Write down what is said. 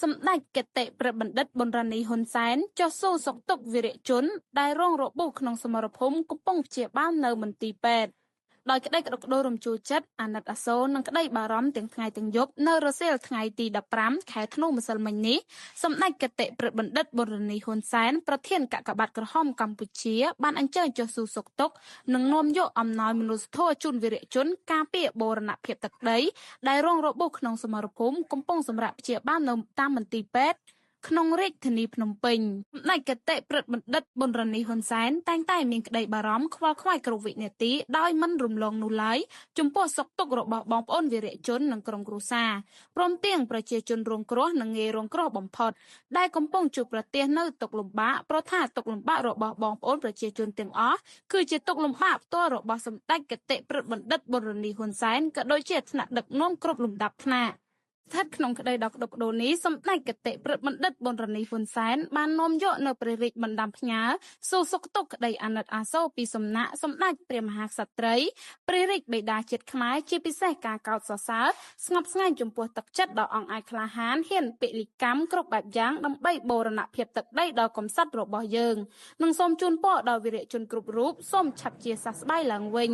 សម្ដេចគតិព្រះបណ្ឌិតប៊ុនរ៉ានីហ៊ុនសែនចុះសួរសុខទុក្ខវីរជនដែលរងរបួសក្នុងសមរភូមិកំពុងព្យាបាលនៅមន្ទីរពេទ្យដោយក្តីក្តុកក្តៅរំជួលចិត្តអាណិតអាសូរនិងក្តីបារម្ភទាំងថ្ងៃទាំងយប់នៅរសៀលថ្ងៃទី15ខែធ្នូម្សិលមិញនេះសម្ដេចគតិព្រះបណ្ឌិតប៊ុនរ៉ានីហ៊ុនសែនប្រធានកាកបាទក្រហមកម្ពុជាបានអញ្ជើញចុះសួរសុខទុក្ខនិងនាំយកអំណោយមនុស្សធម៌ជូនវីរជនការពារបូរណភាពទឹកដីដែលរងរបួសក្នុងសមរភូមិកំពុងសម្រាប់ព្យាបាលនៅតាមមន្ទីរពេទ្យក្នុងរាជធានីភ្នំពេញសម្ដេចគតិព្រះបណ្ឌិតប៊ុនរ៉ានីហ៊ុនសែនតែងតែមានក្តីបារម្ភខ្វល់ខ្វាយគ្រប់វិនាទីដោយមិនរំលងនោះឡើយចំពោះសុខទុក្ខរបស់បងប្អូនវីរជននិងក្រុមគ្រួសារព្រមទាំងប្រជាជនរងគ្រោះនិងងាយរងគ្រោះបំផុតដែលកំពុងជួបប្រទះនៅទុក្ខលំបាកព្រោះថាទុក្ខលំបាករបស់បងប្អូនប្រជាជនទាំងអស់គឺជាទុក្ខលំបាកផ្ទាល់របស់សម្ដេចគតិព្រះបណ្ឌិតប៊ុនរ៉ានីហ៊ុនសែនក៏ដូចជាថ្នាក់ដឹកនាំគ្រប់លំដាប់ថ្នាក់ស្ថិតក្នុងក្តីដ៏ក្តុកក្តៅនេះសម្ដេចគតិព្រះបណ្ឌិតប៊ុនរ៉ានីហ៊ុនសែនបាននាំយកនៅព្រះរាជបណ្ដាំផ្ញើសួរសុខទុក្ខក្តីអាណិតអាសូរពីសំណាក់សម្ដេចព្រះមហាក្សត្រីព្រះរាជបិតាជាតិខ្មែរជាពិសេសការកោតសរសើរស្ងប់ស្ងាត់ចំពោះទឹកចិត្តដ៏អង់អាចក្លាហានហ៊ានពលិកម្មគ្រប់បែបយ៉ាងដើម្បីបូរណភាពទឹកដីដ៏កំសត់របស់យើងនិងសូមជូនពរដល់វីរជនគ្រប់រូបសូមឆាប់ជាសះស្បើយឡើងវិញ